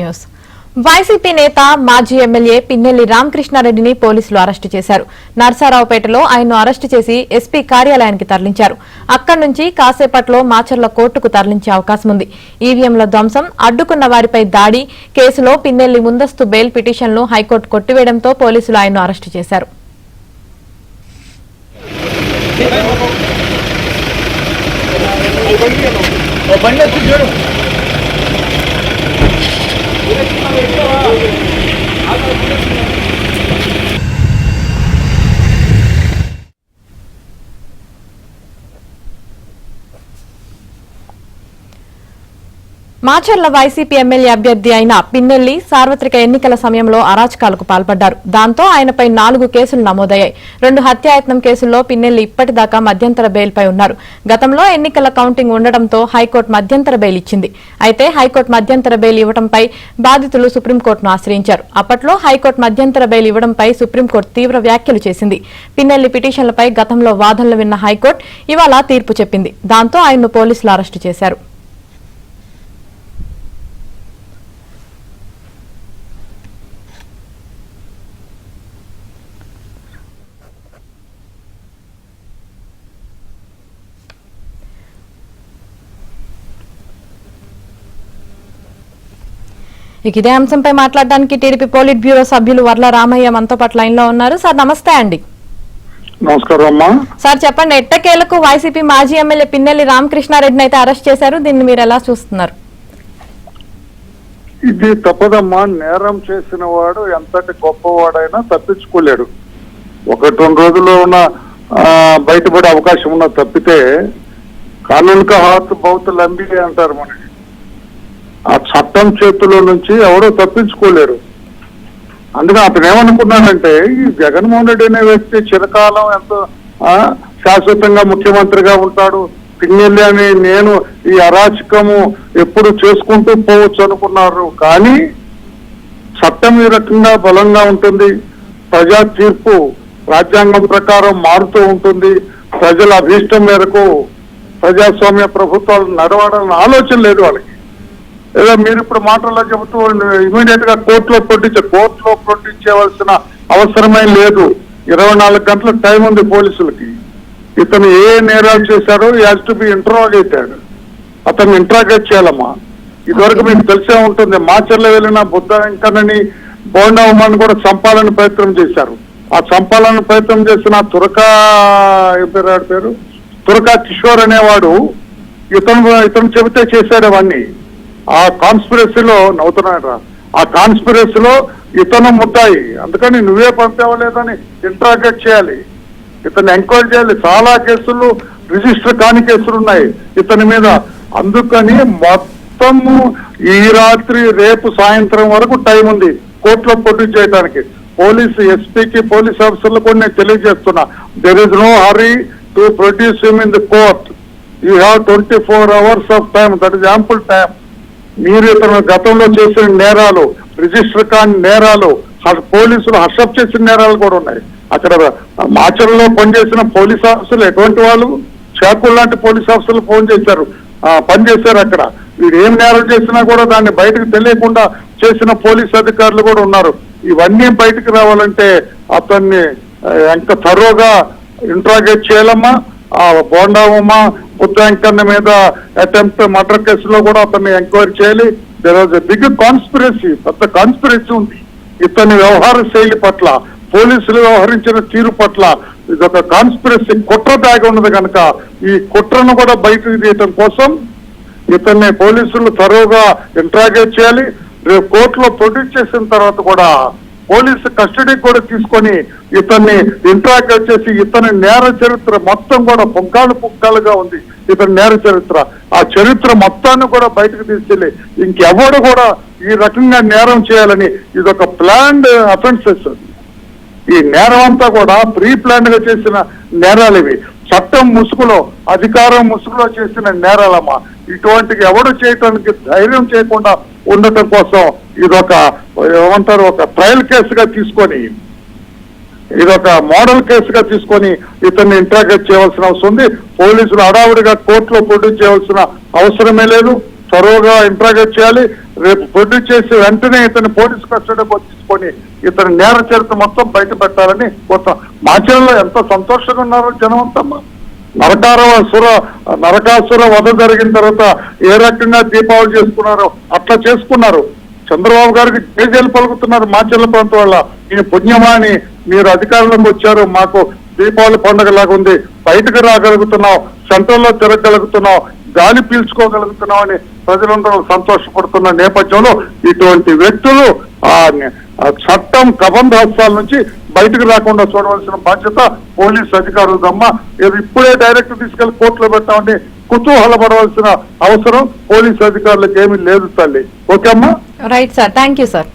News YCP నేత మాజీ MLA Pinnelli రామకృష్ణారెడ్డిని పోలీసులు అరెస్టు చేశారు. నర్సారావుపేటలో ఆయన్ను అరెస్టు చేసి ఎస్పీ కార్యాలయానికి తరలించారు. అక్కడి నుంచి కాసేపట్లో మాచర్ల కోర్టుకు తరలించే అవకాశం ఉంది. ఈవీఎంల ధ్వంసం, అడ్డుకున్న వారిపై దాడి కేసులో పిన్నెల్లి ముందస్తు బెయిల్ పిటిషన్ను హైకోర్టు కొట్టివేయడంతో పోలీసులు ఆయన్ను అరెస్టు చేశారు. మాచర్ల వైసీపీ ఎమ్మెల్యే అభ్యర్థి అయిన పిన్నెల్లి సార్వత్రిక ఎన్నికల సమయంలో అరాచకాలకు పాల్పడ్డారు. దాంతో ఆయనపై 4 కేసులు నమోదయ్యాయి. 2 హత్యాయత్నం కేసుల్లో పిన్నెల్లి ఇప్పటిదాకా మధ్యంతర బెయిల్పై ఉన్నారు. గతంలో ఎన్నికల కౌంటింగ్ ఉండడంతో హైకోర్టు మధ్యంతర బెయిల్ ఇచ్చింది. అయితే హైకోర్టు మధ్యంతర బెయిల్ ఇవ్వడంపై బాధితులు సుప్రీంకోర్టును ఆశ్రయించారు. అప్పట్లో హైకోర్టు మధ్యంతర బెయిల్ ఇవ్వడంపై సుప్రీంకోర్టు తీవ్ర వ్యాఖ్యలు చేసింది. పిన్నెల్లి పిటిషన్లపై గతంలో వాదనలు విన్న హైకోర్టు ఇవాళ తీర్పు చెప్పింది. దాంతో ఆయన్ను పోలీసులు అరెస్టు చేశారు. ఇదే అంశంపై మాట్లాడడానికి టీడీపీ పోలిట్ బ్యూరో సభ్యులు వర్ల రామయ్య మనతో పాటు లైన్ లో ఉన్నారు. సార్ నమస్తే అండి. నమస్కారం అమ్మా. సార్ చెప్పండి, ఎట్టకేలకు వైసీపీ మాజీ ఎమ్మెల్యే పిన్నెల్లి రామకృష్ణారెడ్డిని అయితే అరెస్ట్ చేశారు. దీన్ని మీరు ఎలా చూస్తున్నారు? ఇది తప్పదమ్మా. నేరం చేసిన వాడు ఎంతటి గొప్పవాడైనా తప్పించుకోలేడు. 1-2 రోజుల్లో ఉన్న బయటపడే అవకాశం ఉన్న తప్పితే కానూన్ కా హాత్ బహుత్ లంబీ అంటారు. మనకి ఆ చట్టం చేతుల్లో నుంచి ఎవరో తప్పించుకోలేరు. అందుకని అతను ఏమనుకున్నాడంటే, ఈ జగన్మోహన్ రెడ్డి అనే వ్యక్తి చిరకాలం ఎంతో శాశ్వతంగా ముఖ్యమంత్రిగా ఉంటాడు, పిన్నెల్లి అని నేను ఈ అరాచకము ఎప్పుడు చేసుకుంటూ పోవచ్చు అనుకున్నారు. కానీ చట్టం ఈ రకంగా బలంగా ఉంటుంది. ప్రజా తీర్పు రాజ్యాంగం ప్రకారం మారుతూ ఉంటుంది. ప్రజల అభీష్టం మేరకు ప్రజాస్వామ్య ప్రభుత్వాలు నడవాలని ఆలోచన లేదు వాళ్ళకి. ఏదో మీరు ఇప్పుడు మాటల్లో చెబుతూ ఇమీడియట్ గా కోర్టులో ప్రొట్టించేవలసిన అవసరమే లేదు. 24 గంటల టైం ఉంది పోలీసులకి. ఇతను ఏ నేరాలు చేశాడో హ్యాస్ టు బి ఇంట్రాగేటెడ్. అతను ఇంట్రాగేట్ చేయాలమ్మా. ఇదివరకు మీకు తెలిసే ఉంటుంది, మాచర్లో వెళ్ళిన బుద్ధ వెంకన్నని, బోండావమ్మని కూడా చంపాలని ప్రయత్నం చేశారు. ఆ చంపాలని ప్రయత్నం చేసిన తురకా కిషోర్ అనేవాడు ఇతను చెబితే చేశాడు అవన్నీ. ఆ కాన్స్పిరసీలో నవ్వుతున్నాడు. ఆ కాన్స్పిరసీలో ఇతను ముద్దాయి. అందుకని నువ్వే పంపేవలేదని ఇంట్రాగేట్ చేయాలి, ఇతను ఎంక్వైరీ చేయాలి. చాలా కేసులు రిజిస్టర్ కాని కేసులు ఉన్నాయి ఇతని మీద. అందుకని మొత్తము ఈ రాత్రి రేపు సాయంత్రం వరకు టైం ఉంది కోర్టులో ప్రొడ్యూస్ చేయడానికి. పోలీసు ఎస్పీకి, పోలీస్ ఆఫీసర్లకు కూడా నేను తెలియజేస్తున్నా, there is no hurry to produce him in the court. You have 24 hours of time. That is ample time. మీరు ఇతను గతంలో చేసిన నేరాలు, రిజిస్టర్ కాని నేరాలు, పోలీసులు హర్షప్ చేసిన నేరాలు కూడా ఉన్నాయి. అక్కడ మాచర్లో పనిచేసిన పోలీస్ ఆఫీసర్లు ఎటువంటి వాళ్ళు, చాకులు లాంటి పోలీస్ ఆఫీసర్లు పనిచేశారు అక్కడ. వీడు ఏం నేరం చేసినా కూడా దాన్ని బయటకు తెలియకుండా చేసిన పోలీస్ అధికారులు కూడా ఉన్నారు. ఇవన్నీ బయటకు రావాలంటే అతన్ని ఎంత థరోగా ఇంట్రాగేట్ చేయాలమ్మా. ఆ బోండావమ్మ, బుద్ధ వెంకన్న మీద అటెంప్ట్ మర్డర్ కేసులో కూడా అతన్ని ఎంక్వైరీ చేయాలి. There was a big conspiracy, పెద్ద కాన్స్పిరసీ ఉంది ఇతని వ్యవహార శైలి పట్ల, పోలీసులు వ్యవహరించిన తీరు పట్ల. ఇదొక కాన్స్పిరసీ, కుట్ర దాగి ఉన్నది కనుక ఈ కుట్రను కూడా బయటకు తీయటం కోసం ఇతన్ని పోలీసులు త్వరగా ఇంట్రాగేట్ చేయాలి. రేపు కోర్టులో ప్రొడ్యూస్ చేసిన తర్వాత కూడా పోలీసు కస్టడీకి కూడా తీసుకొని ఇతన్ని ఇంట్రాగేట్ చేసి ఇతని నేర చరిత్ర మొత్తం కూడా పుంకాలుగా ఉంది. ఇతని నేర చరిత్ర, ఆ చరిత్ర మొత్తాన్ని కూడా బయటకు తీసుకెళ్లి ఇంకెవడు కూడా ఈ రకంగా నేరం చేయాలని, ఇదొక ప్లాన్డ్ అఫెన్సెస్. ఈ నేరం అంతా కూడా ప్రీ ప్లాన్డ్ గా చేసిన నేరాలు ఇవి. చట్టం ముసుగులో, అధికారం ముసుగులో చేసిన నేరాలమ్మా. ఇటువంటివి ఎవడు చేయటానికి ధైర్యం చేయకుండా ఉండటం కోసం ఇదొక ఏమంటారు, ఒక ట్రయల్ కేసుగా తీసుకొని, ఇదొక మోడల్ కేసుగా తీసుకొని ఇతన్ని ఇంట్రాగేట్ చేయవలసిన అవసరం ఉంది. పోలీసులు హడావుడిగా కోర్టులో ప్రొడ్యూస్ చేయవలసిన అవసరమే లేదు. తరువుగా ఇంట్రాగేట్ చేయాలి. రేపు ప్రొడ్యూస్ చేసి వెంటనే ఇతని పోలీస్ కస్టడీకి తీసుకొని ఇతని నేర చరిత్ర మొత్తం బయట పెట్టాలని కోరుతాం. మాచర్లలో ఎంత సంతోషంగా ఉన్నారో జనం అంతా. నరకాసుర వధ జరిగిన తర్వాత ఏ రకంగా దీపావళి చేసుకున్నారో అట్లా చేసుకున్నారు. చంద్రబాబు గారికి జేజేలు పలుకుతున్నారు మాచర్ల ప్రాంతం వల్ల. ఈ పుణ్యమాని మీరు అధికారంలోకి వచ్చారు, మాకు దీపావళి పండుగ లాగా ఉంది, బయటకు రాగలుగుతున్నాం, సెంట్రల్లో తిరగగలుగుతున్నాం, గాలి పీల్చుకోగలుగుతున్నాం అని ప్రజలందరూ సంతోషపడుతున్న నేపథ్యంలో ఇటువంటి వ్యక్తులు ఆ చట్టం కబంధ హస్తాల నుంచి బయటకు రాకుండా చూడవలసిన బాధ్యత పోలీస్ అధికారులదమ్మా. ఇప్పుడే డైరెక్ట్ తీసుకెళ్లి కోర్టులో పెట్టామని కుతూహలపడవలసిన అవసరం పోలీస్ అధికారులకు ఏమీ లేదు తల్లి. ఓకే అమ్మా. Right sir, thank you sir.